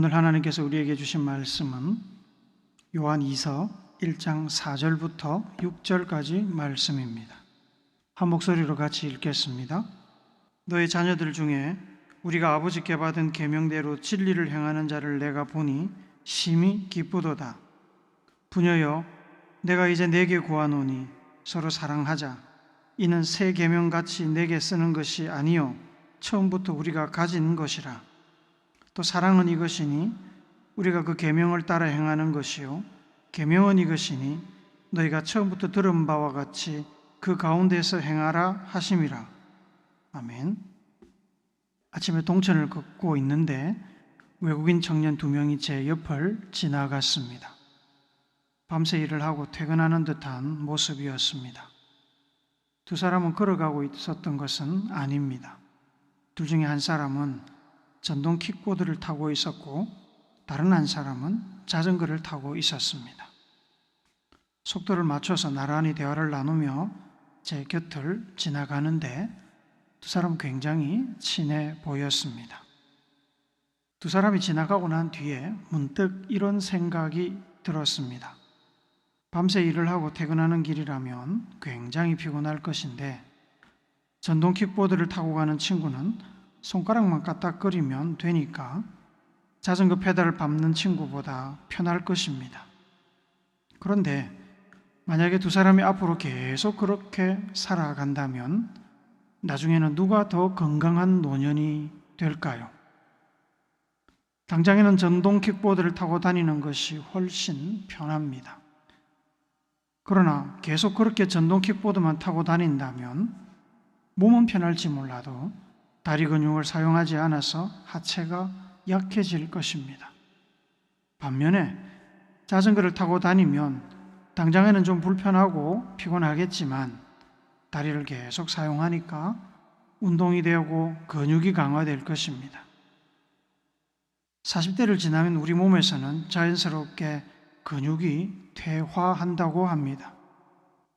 오늘 하나님께서 우리에게 주신 말씀은 요한 2서 1장 4절부터 6절까지 말씀입니다. 한 목소리로 같이 읽겠습니다. 너의 자녀들 중에 우리가 아버지께 받은 계명대로 진리를 행하는 자를 내가 보니 심히 기쁘도다. 부녀여, 내가 이제 내게 구하노니 서로 사랑하자. 이는 새 계명같이 내게 쓰는 것이 아니요 처음부터 우리가 가진 것이라. 또 사랑은 이것이니 우리가 그 계명을 따라 행하는 것이요 계명은 이것이니 너희가 처음부터 들은 바와 같이 그 가운데서 행하라 하심이라. 아멘. 아침에 동천을 걷고 있는데 외국인 청년 2명이 제 옆을 지나갔습니다. 밤새 일을 하고 퇴근하는 듯한 모습이었습니다. 두 사람은 걸어가고 있었던 것은 아닙니다. 둘 중에 한 사람은 전동 킥보드를 타고 있었고 다른 한 사람은 자전거를 타고 있었습니다. 속도를 맞춰서 나란히 대화를 나누며 제 곁을 지나가는데 두 사람은 굉장히 친해 보였습니다. 두 사람이 지나가고 난 뒤에 문득 이런 생각이 들었습니다. 밤새 일을 하고 퇴근하는 길이라면 굉장히 피곤할 것인데 전동 킥보드를 타고 가는 친구는 손가락만 까딱거리면 되니까 자전거 페달을 밟는 친구보다 편할 것입니다. 그런데 만약에 두 사람이 앞으로 계속 그렇게 살아간다면 나중에는 누가 더 건강한 노년이 될까요? 당장에는 전동 킥보드를 타고 다니는 것이 훨씬 편합니다. 그러나 계속 그렇게 전동 킥보드만 타고 다닌다면 몸은 편할지 몰라도 다리 근육을 사용하지 않아서 하체가 약해질 것입니다. 반면에 자전거를 타고 다니면 당장에는 좀 불편하고 피곤하겠지만 다리를 계속 사용하니까 운동이 되고 근육이 강화될 것입니다. 40대를 지나면 우리 몸에서는 자연스럽게 근육이 퇴화한다고 합니다.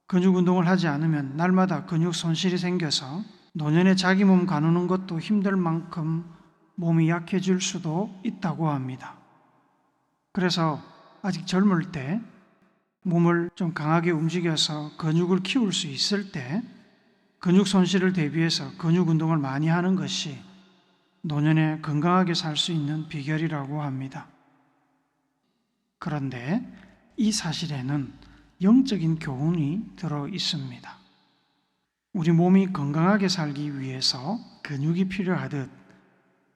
근육 운동을 하지 않으면 날마다 근육 손실이 생겨서 노년에 자기 몸 가누는 것도 힘들 만큼 몸이 약해질 수도 있다고 합니다. 그래서 아직 젊을 때 몸을 좀 강하게 움직여서 근육을 키울 수 있을 때 근육 손실을 대비해서 근육 운동을 많이 하는 것이 노년에 건강하게 살 수 있는 비결이라고 합니다. 그런데 이 사실에는 영적인 교훈이 들어 있습니다. 우리 몸이 건강하게 살기 위해서 근육이 필요하듯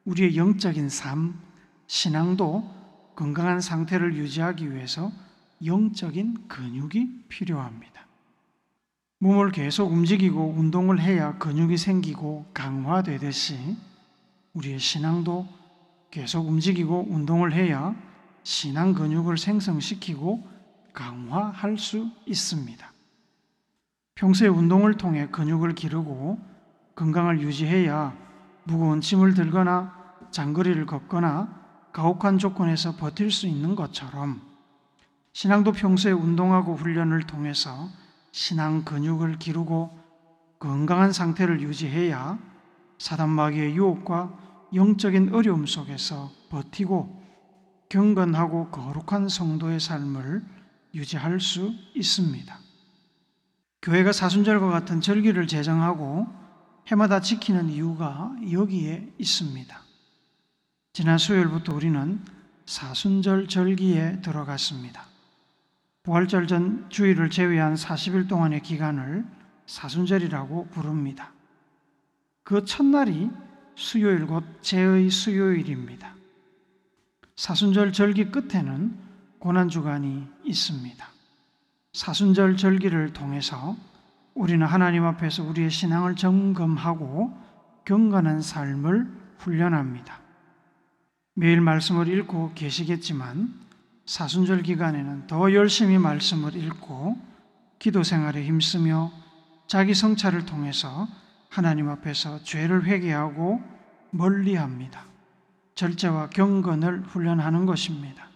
우리의 영적인 삶, 신앙도 건강한 상태를 유지하기 위해서 영적인 근육이 필요합니다. 몸을 계속 움직이고 운동을 해야 근육이 생기고 강화되듯이 우리의 신앙도 계속 움직이고 운동을 해야 신앙 근육을 생성시키고 강화할 수 있습니다. 평소에 운동을 통해 근육을 기르고 건강을 유지해야 무거운 짐을 들거나 장거리를 걷거나 가혹한 조건에서 버틸 수 있는 것처럼 신앙도 평소에 운동하고 훈련을 통해서 신앙 근육을 기르고 건강한 상태를 유지해야 사단 마귀의 유혹과 영적인 어려움 속에서 버티고 경건하고 거룩한 성도의 삶을 유지할 수 있습니다. 교회가 사순절과 같은 절기를 제정하고 해마다 지키는 이유가 여기에 있습니다. 지난 수요일부터 우리는 사순절 절기에 들어갔습니다. 부활절 전 주일을 제외한 40일 동안의 기간을 사순절이라고 부릅니다. 그 첫날이 수요일 곧 제의 수요일입니다. 사순절 절기 끝에는 고난주간이 있습니다. 사순절 절기를 통해서 우리는 하나님 앞에서 우리의 신앙을 점검하고 경건한 삶을 훈련합니다. 매일 말씀을 읽고 계시겠지만 사순절 기간에는 더 열심히 말씀을 읽고 기도 생활에 힘쓰며 자기 성찰을 통해서 하나님 앞에서 죄를 회개하고 멀리합니다. 절제와 경건을 훈련하는 것입니다.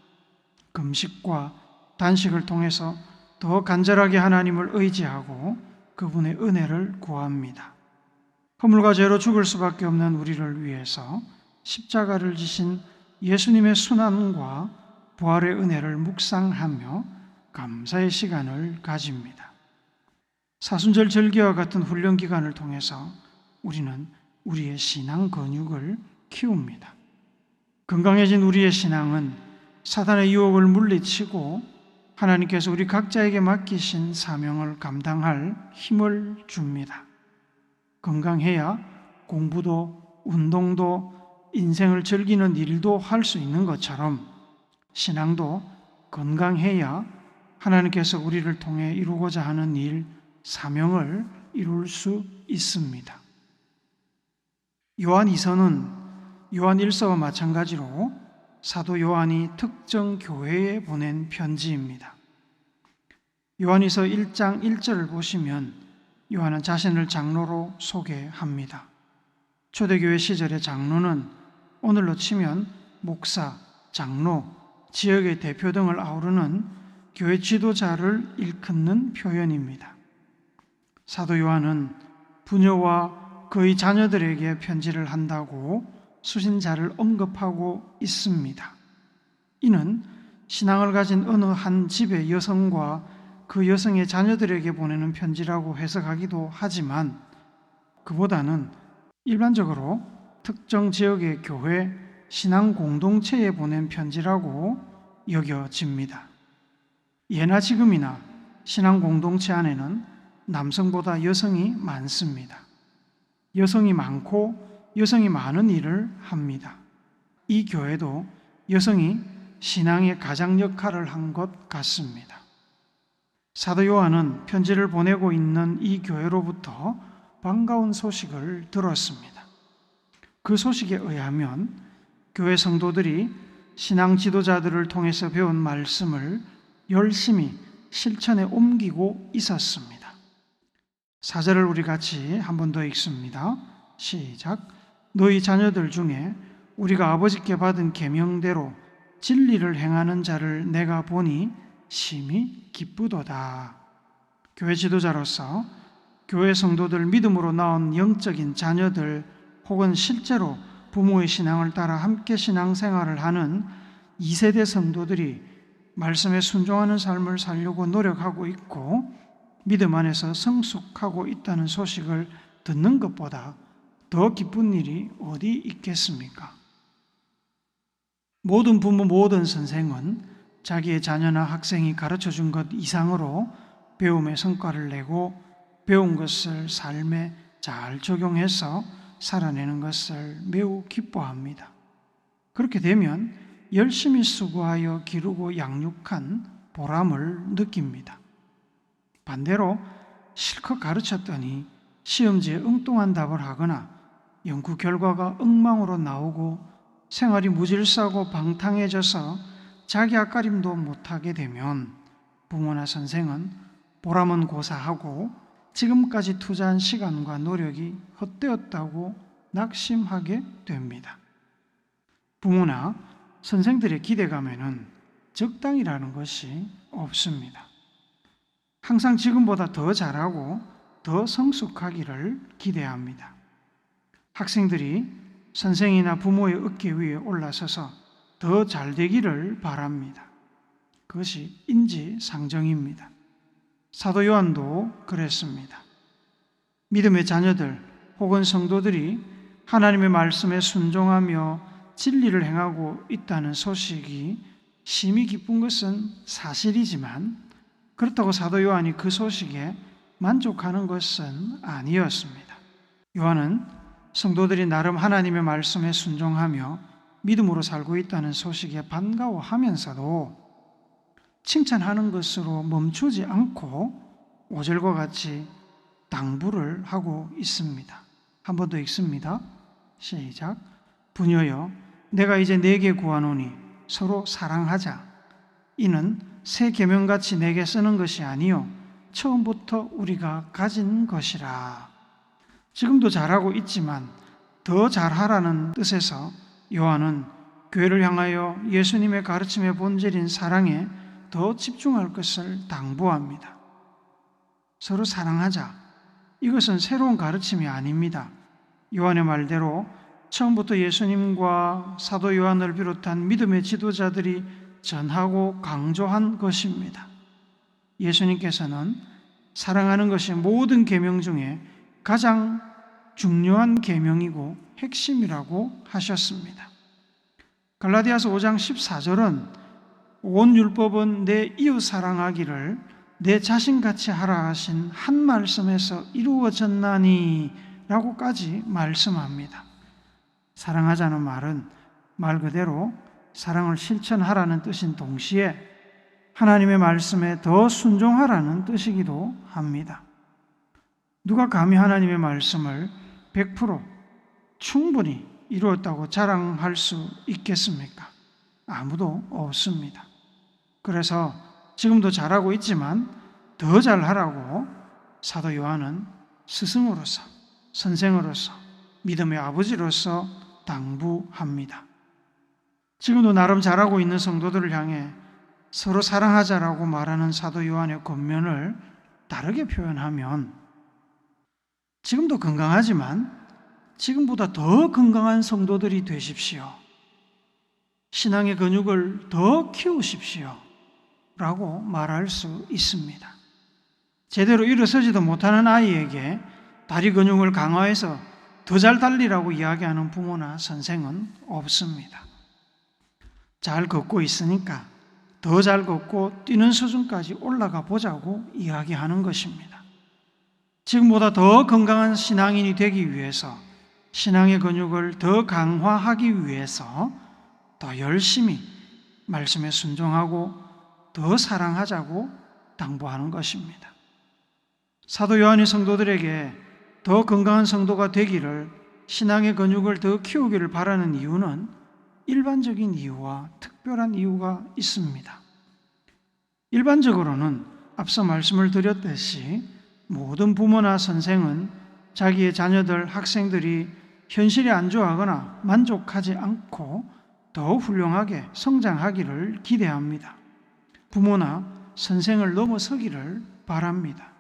금식과 단식을 통해서 더 간절하게 하나님을 의지하고 그분의 은혜를 구합니다. 허물과 죄로 죽을 수밖에 없는 우리를 위해서 십자가를 지신 예수님의 순환과 부활의 은혜를 묵상하며 감사의 시간을 가집니다. 사순절 절기와 같은 훈련 기간을 통해서 우리는 우리의 신앙 근육을 키웁니다. 건강해진 우리의 신앙은 사단의 유혹을 물리치고 하나님께서 우리 각자에게 맡기신 사명을 감당할 힘을 줍니다. 건강해야 공부도 운동도 인생을 즐기는 일도 할 수 있는 것처럼 신앙도 건강해야 하나님께서 우리를 통해 이루고자 하는 일, 사명을 이룰 수 있습니다. 요한 2서는 요한 1서와 마찬가지로 사도 요한이 특정 교회에 보낸 편지입니다. 요한 2서 1장 1절을 보시면 요한은 자신을 장로로 소개합니다. 초대교회 시절의 장로는 오늘로 치면 목사, 장로, 지역의 대표 등을 아우르는 교회 지도자를 일컫는 표현입니다. 사도 요한은 부녀와 그의 자녀들에게 편지를 한다고 수신자를 언급하고 있습니다. 이는 신앙을 가진 어느 한 집의 여성과 그 여성의 자녀들에게 보내는 편지라고 해석하기도 하지만 그보다는 일반적으로 특정 지역의 교회, 신앙 공동체에 보낸 편지라고 여겨집니다. 예나 지금이나 신앙 공동체 안에는 남성보다 여성이 많습니다. 여성이 많고 여성이 많은 일을 합니다. 이 교회도 여성이 신앙의 가장 역할을 한 것 같습니다. 사도 요한은 편지를 보내고 있는 이 교회로부터 반가운 소식을 들었습니다. 그 소식에 의하면 교회 성도들이 신앙 지도자들을 통해서 배운 말씀을 열심히 실천에 옮기고 있었습니다. 4절을 우리 같이 한 번 더 읽습니다. 시작. 너희 자녀들 중에 우리가 아버지께 받은 계명대로 진리를 행하는 자를 내가 보니 심히 기쁘도다. 교회 지도자로서 교회 성도들, 믿음으로 낳은 영적인 자녀들 혹은 실제로 부모의 신앙을 따라 함께 신앙생활을 하는 2세대 성도들이 말씀에 순종하는 삶을 살려고 노력하고 있고 믿음 안에서 성숙하고 있다는 소식을 듣는 것보다 더 기쁜 일이 어디 있겠습니까? 모든 부모, 모든 선생은 자기의 자녀나 학생이 가르쳐준 것 이상으로 배움의 성과를 내고 배운 것을 삶에 잘 적용해서 살아내는 것을 매우 기뻐합니다. 그렇게 되면 열심히 수고하여 기르고 양육한 보람을 느낍니다. 반대로 실컷 가르쳤더니 시험지에 엉뚱한 답을 하거나 연구 결과가 엉망으로 나오고 생활이 무질서하고 방탕해져서 자기 앞가림도 못하게 되면 부모나 선생은 보람은 고사하고 지금까지 투자한 시간과 노력이 헛되었다고 낙심하게 됩니다. 부모나 선생들의 기대감에는 적당이라는 것이 없습니다. 항상 지금보다 더 잘하고 더 성숙하기를 기대합니다. 학생들이 선생이나 부모의 어깨 위에 올라서서 더 잘되기를 바랍니다. 그것이 인지상정입니다. 사도 요한도 그랬습니다. 믿음의 자녀들 혹은 성도들이 하나님의 말씀에 순종하며 진리를 행하고 있다는 소식이 심히 기쁜 것은 사실이지만 그렇다고 사도 요한이 그 소식에 만족하는 것은 아니었습니다. 요한은 성도들이 나름 하나님의 말씀에 순종하며 믿음으로 살고 있다는 소식에 반가워하면서도 칭찬하는 것으로 멈추지 않고 5절과 같이 당부를 하고 있습니다. 한 번 더 읽습니다. 시작. 부녀여, 내가 이제 네게 구하노니 서로 사랑하자. 이는 새 계명같이 내게 쓰는 것이 아니요 처음부터 우리가 가진 것이라. 지금도 잘하고 있지만 더 잘하라는 뜻에서 요한은 교회를 향하여 예수님의 가르침의 본질인 사랑에 더 집중할 것을 당부합니다. 서로 사랑하자. 이것은 새로운 가르침이 아닙니다. 요한의 말대로 처음부터 예수님과 사도 요한을 비롯한 믿음의 지도자들이 전하고 강조한 것입니다. 예수님께서는 사랑하는 것이 모든 계명 중에 가장 중요한 계명이고 핵심이라고 하셨습니다. 갈라디아서 5장 14절은 온 율법은 내 이웃 사랑하기를 내 자신같이 하라 하신 한 말씀에서 이루어졌나니 라고까지 말씀합니다. 사랑하자는 말은 말 그대로 사랑을 실천하라는 뜻인 동시에 하나님의 말씀에 더 순종하라는 뜻이기도 합니다. 누가 감히 하나님의 말씀을 100% 충분히 이루었다고 자랑할 수 있겠습니까? 아무도 없습니다. 그래서 지금도 잘하고 있지만 더 잘하라고 사도 요한은 스승으로서, 선생으로서, 믿음의 아버지로서 당부합니다. 지금도 나름 잘하고 있는 성도들을 향해 서로 사랑하자라고 말하는 사도 요한의 권면을 다르게 표현하면 지금도 건강하지만 지금보다 더 건강한 성도들이 되십시오. 신앙의 근육을 더 키우십시오. 라고 말할 수 있습니다. 제대로 일어서지도 못하는 아이에게 다리 근육을 강화해서 더 잘 달리라고 이야기하는 부모나 선생은 없습니다. 잘 걷고 있으니까 더 잘 걷고 뛰는 수준까지 올라가 보자고 이야기하는 것입니다. 지금보다 더 건강한 신앙인이 되기 위해서, 신앙의 근육을 더 강화하기 위해서 더 열심히 말씀에 순종하고 더 사랑하자고 당부하는 것입니다. 사도 요한이 성도들에게 더 건강한 성도가 되기를, 신앙의 근육을 더 키우기를 바라는 이유는 일반적인 이유와 특별한 이유가 있습니다. 일반적으로는 앞서 말씀을 드렸듯이 모든 부모나 선생은 자기의 자녀들, 학생들이 현실이 안좋아하거나 만족하지 않고 더 훌륭하게 성장하기를 기대합니다. 부모나 선생을 넘어서기를 바랍니다.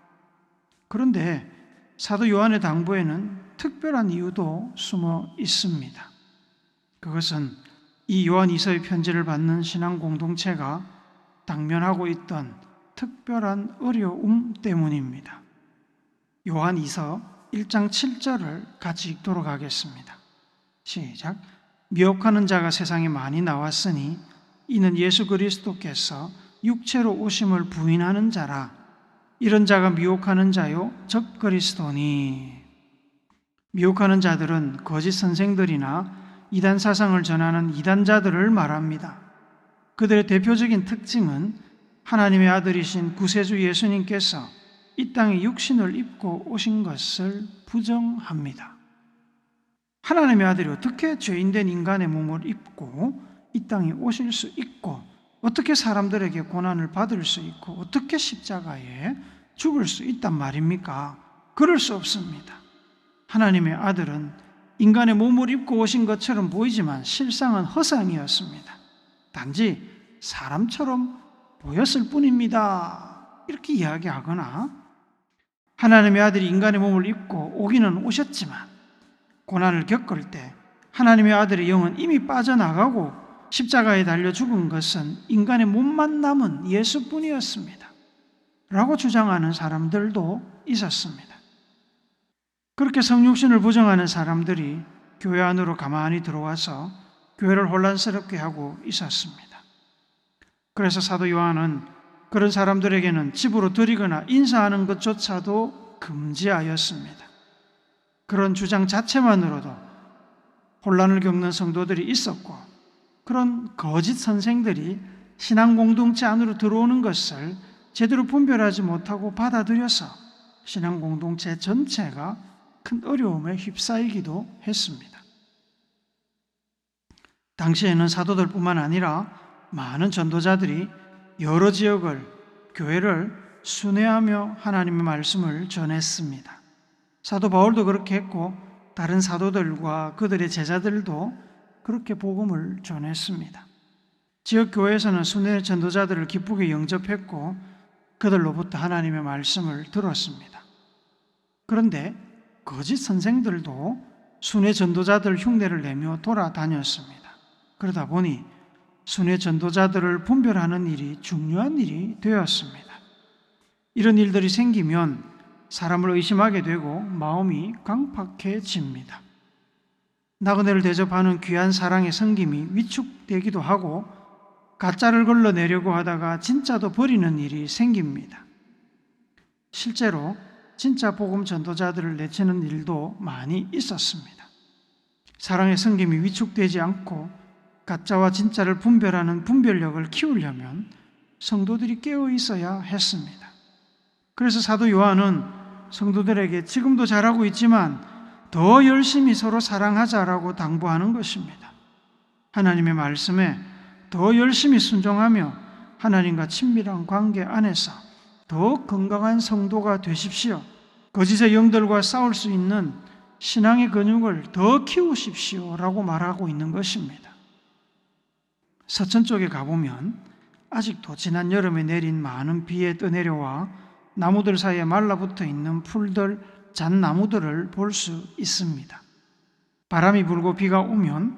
그런데 사도 요한의 당부에는 특별한 이유도 숨어 있습니다. 그것은 이 요한 이서의 편지를 받는 신앙 공동체가 당면하고 있던 특별한 어려움 때문입니다. 요한 이서 1장 7절을 같이 읽도록 하겠습니다. 시작. 미혹하는 자가 세상에 많이 나왔으니 이는 예수 그리스도께서 육체로 오심을 부인하는 자라. 이런 자가 미혹하는 자요 적 그리스도니. 미혹하는 자들은 거짓 선생들이나 이단 사상을 전하는 이단자들을 말합니다. 그들의 대표적인 특징은 하나님의 아들이신 구세주 예수님께서 이 땅에 육신을 입고 오신 것을 부정합니다. 하나님의 아들이 어떻게 죄인된 인간의 몸을 입고 이 땅에 오실 수 있고, 어떻게 사람들에게 고난을 받을 수 있고, 어떻게 십자가에 죽을 수 있단 말입니까? 그럴 수 없습니다. 하나님의 아들은 인간의 몸을 입고 오신 것처럼 보이지만 실상은 허상이었습니다. 단지 사람처럼 보였을 뿐입니다. 이렇게 이야기하거나, 하나님의 아들이 인간의 몸을 입고 오기는 오셨지만 고난을 겪을 때 하나님의 아들의 영은 이미 빠져나가고 십자가에 달려 죽은 것은 인간의 몸만 남은 예수뿐이었습니다. 라고 주장하는 사람들도 있었습니다. 그렇게 성육신을 부정하는 사람들이 교회 안으로 가만히 들어와서 교회를 혼란스럽게 하고 있었습니다. 그래서 사도 요한은 그런 사람들에게는 집으로 들이거나 인사하는 것조차도 금지하였습니다. 그런 주장 자체만으로도 혼란을 겪는 성도들이 있었고, 그런 거짓 선생들이 신앙 공동체 안으로 들어오는 것을 제대로 분별하지 못하고 받아들여서 신앙 공동체 전체가 큰 어려움에 휩싸이기도 했습니다. 당시에는 사도들뿐만 아니라 많은 전도자들이 여러 지역을, 교회를 순회하며 하나님의 말씀을 전했습니다. 사도 바울도 그렇게 했고 다른 사도들과 그들의 제자들도 그렇게 복음을 전했습니다. 지역 교회에서는 순회 전도자들을 기쁘게 영접했고 그들로부터 하나님의 말씀을 들었습니다. 그런데 거짓 선생들도 순회 전도자들 흉내를 내며 돌아다녔습니다. 그러다 보니 순회 전도자들을 분별하는 일이 중요한 일이 되었습니다. 이런 일들이 생기면 사람을 의심하게 되고 마음이 강팍해집니다. 나그네를 대접하는 귀한 사랑의 섬김이 위축되기도 하고 가짜를 걸러내려고 하다가 진짜도 버리는 일이 생깁니다. 실제로 진짜 복음 전도자들을 내치는 일도 많이 있었습니다. 사랑의 섬김이 위축되지 않고 가짜와 진짜를 분별하는 분별력을 키우려면 성도들이 깨어 있어야 했습니다. 그래서 사도 요한은 성도들에게 지금도 잘하고 있지만 더 열심히 서로 사랑하자라고 당부하는 것입니다. 하나님의 말씀에 더 열심히 순종하며 하나님과 친밀한 관계 안에서 더 건강한 성도가 되십시오. 거짓의 영들과 싸울 수 있는 신앙의 근육을 더 키우십시오 라고 말하고 있는 것입니다. 서천 쪽에 가보면 아직도 지난 여름에 내린 많은 비에 떠내려와 나무들 사이에 말라붙어 있는 풀들, 잣나무들을 볼 수 있습니다. 바람이 불고 비가 오면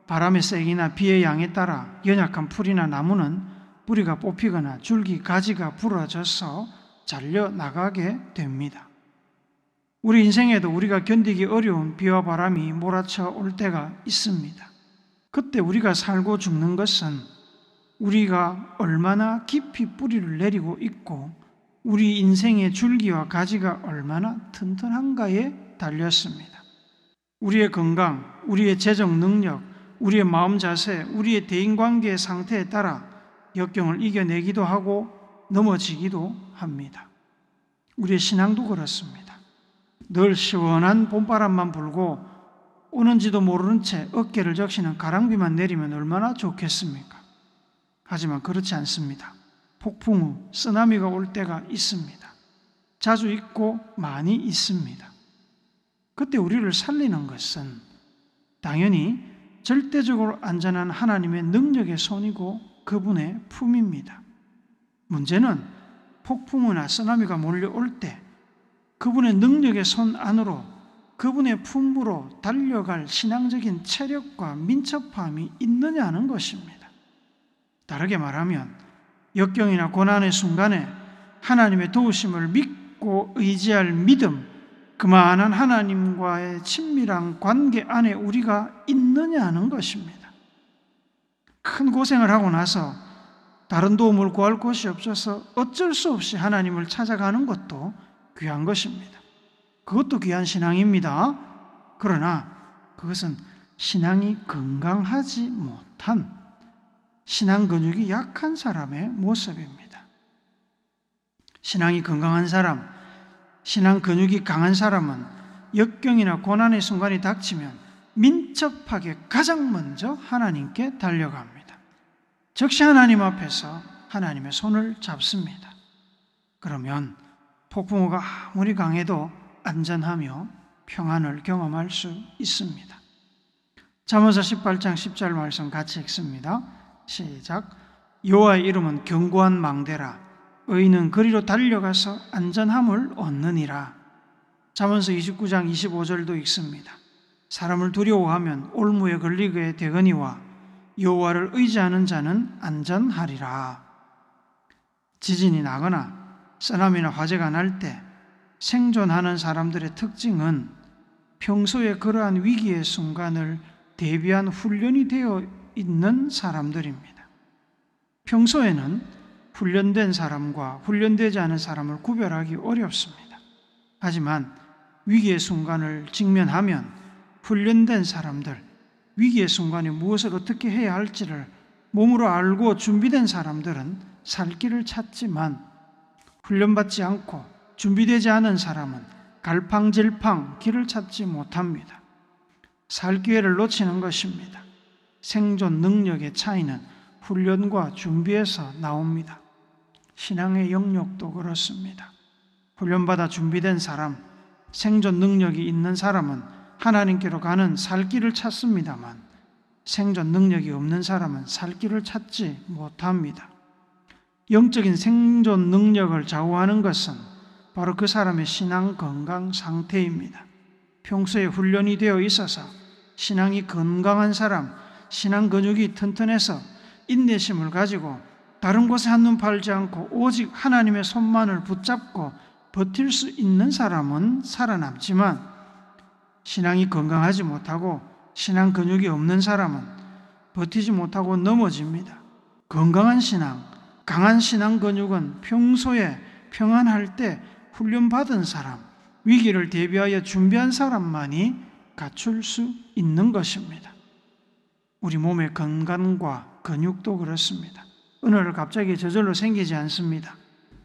바람의 세기나 비의 양에 따라 연약한 풀이나 나무는 뿌리가 뽑히거나 줄기, 가지가 부러져서 잘려 나가게 됩니다. 우리 인생에도 우리가 견디기 어려운 비와 바람이 몰아쳐 올 때가 있습니다. 그때 우리가 살고 죽는 것은 우리가 얼마나 깊이 뿌리를 내리고 있고 우리 인생의 줄기와 가지가 얼마나 튼튼한가에 달렸습니다. 우리의 건강, 우리의 재정 능력, 우리의 마음 자세, 우리의 대인관계의 상태에 따라 역경을 이겨내기도 하고 넘어지기도 합니다. 우리의 신앙도 그렇습니다. 늘 시원한 봄바람만 불고 오는지도 모르는 채 어깨를 적시는 가랑비만 내리면 얼마나 좋겠습니까? 하지만 그렇지 않습니다. 폭풍 후 쓰나미가 올 때가 있습니다. 자주 있고 많이 있습니다. 그때 우리를 살리는 것은 당연히 절대적으로 안전한 하나님의 능력의 손이고 그분의 품입니다. 문제는 폭풍이나 쓰나미가 몰려올 때 그분의 능력의 손 안으로 그분의 품으로 달려갈 신앙적인 체력과 민첩함이 있느냐는 것입니다. 다르게 말하면 역경이나 고난의 순간에 하나님의 도우심을 믿고 의지할 믿음, 그만한 하나님과의 친밀한 관계 안에 우리가 있느냐는 것입니다. 큰 고생을 하고 나서 다른 도움을 구할 곳이 없어서 어쩔 수 없이 하나님을 찾아가는 것도 귀한 것입니다. 그것도 귀한 신앙입니다. 그러나 그것은 신앙이 건강하지 못한 신앙 근육이 약한 사람의 모습입니다. 신앙이 건강한 사람, 신앙 근육이 강한 사람은 역경이나 고난의 순간이 닥치면 민첩하게 가장 먼저 하나님께 달려갑니다. 즉시 하나님 앞에서 하나님의 손을 잡습니다. 그러면 폭풍우가 아무리 강해도 안전하며 평안을 경험할 수 있습니다. 잠언서 18장 10절 말씀 같이 읽습니다. 시작. 여호와의 이름은 견고한 망대라. 의인은 그리로 달려가서 안전함을 얻느니라. 잠언서 29장 25절도 읽습니다. 사람을 두려워하면 올무에 걸리게 되거니와 여호와를 의지하는 자는 안전하리라. 지진이 나거나 쓰나미나 화재가 날 때 생존하는 사람들의 특징은 평소에 그러한 위기의 순간을 대비한 훈련이 되어 있는 사람들입니다. 평소에는 훈련된 사람과 훈련되지 않은 사람을 구별하기 어렵습니다. 하지만 위기의 순간을 직면하면 훈련된 사람들, 위기의 순간에 무엇을 어떻게 해야 할지를 몸으로 알고 준비된 사람들은 살 길을 찾지만 훈련받지 않고 준비되지 않은 사람은 갈팡질팡 길을 찾지 못합니다. 살 기회를 놓치는 것입니다. 생존 능력의 차이는 훈련과 준비에서 나옵니다. 신앙의 영역도 그렇습니다. 훈련받아 준비된 사람, 생존 능력이 있는 사람은 하나님께로 가는 살 길을 찾습니다만 생존 능력이 없는 사람은 살 길을 찾지 못합니다. 영적인 생존 능력을 좌우하는 것은 바로 그 사람의 신앙 건강 상태입니다. 평소에 훈련이 되어 있어서 신앙이 건강한 사람, 신앙 근육이 튼튼해서 인내심을 가지고 다른 곳에 한눈 팔지 않고 오직 하나님의 손만을 붙잡고 버틸 수 있는 사람은 살아남지만, 신앙이 건강하지 못하고 신앙 근육이 없는 사람은 버티지 못하고 넘어집니다. 건강한 신앙, 강한 신앙 근육은 평소에 평안할 때 훈련받은 사람, 위기를 대비하여 준비한 사람만이 갖출 수 있는 것입니다. 우리 몸의 건강과 근육도 그렇습니다. 어느 날 갑자기 저절로 생기지 않습니다.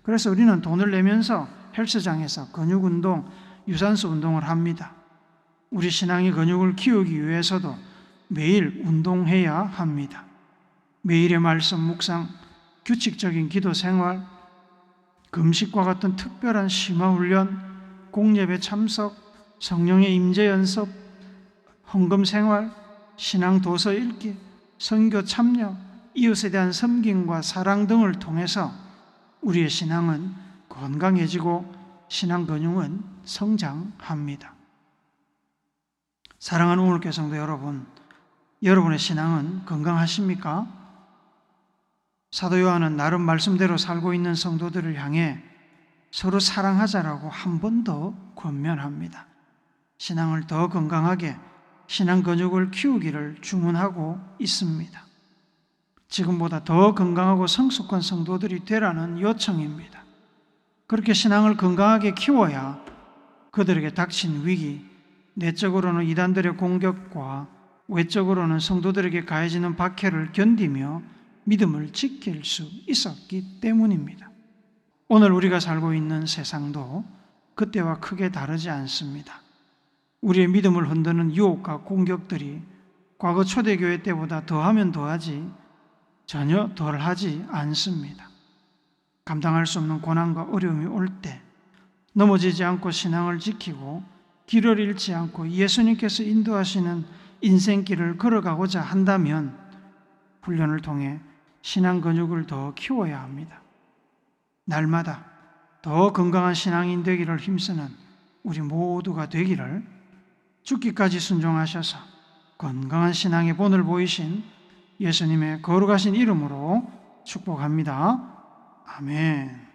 그래서 우리는 돈을 내면서 헬스장에서 근육 운동, 유산소 운동을 합니다. 우리 신앙의 근육을 키우기 위해서도 매일 운동해야 합니다. 매일의 말씀 묵상, 규칙적인 기도 생활, 금식과 같은 특별한 심화 훈련, 공예배 참석, 성령의 임재 연습, 헌금 생활, 신앙 도서 읽기, 선교 참여, 이웃에 대한 섬김과 사랑 등을 통해서 우리의 신앙은 건강해지고 신앙 근육은 성장합니다. 사랑하는 우물교 성도 여러분, 여러분의 신앙은 건강하십니까? 사도 요한은 나름 말씀대로 살고 있는 성도들을 향해 서로 사랑하자라고 한 번 더 권면합니다. 신앙을 더 건강하게, 신앙 근육을 키우기를 주문하고 있습니다. 지금보다 더 건강하고 성숙한 성도들이 되라는 요청입니다. 그렇게 신앙을 건강하게 키워야 그들에게 닥친 위기, 내적으로는 이단들의 공격과 외적으로는 성도들에게 가해지는 박해를 견디며 믿음을 지킬 수 있었기 때문입니다. 오늘 우리가 살고 있는 세상도 그때와 크게 다르지 않습니다. 우리의 믿음을 흔드는 유혹과 공격들이 과거 초대교회 때보다 더하면 더하지 전혀 덜하지 않습니다. 감당할 수 없는 고난과 어려움이 올 때 넘어지지 않고 신앙을 지키고 길을 잃지 않고 예수님께서 인도하시는 인생길을 걸어가고자 한다면 훈련을 통해 신앙 근육을 더 키워야 합니다. 날마다 더 건강한 신앙인 되기를 힘쓰는 우리 모두가 되기를 죽기까지 순종하셔서 건강한 신앙의 본을 보이신 예수님의 거룩하신 이름으로 축복합니다. 아멘.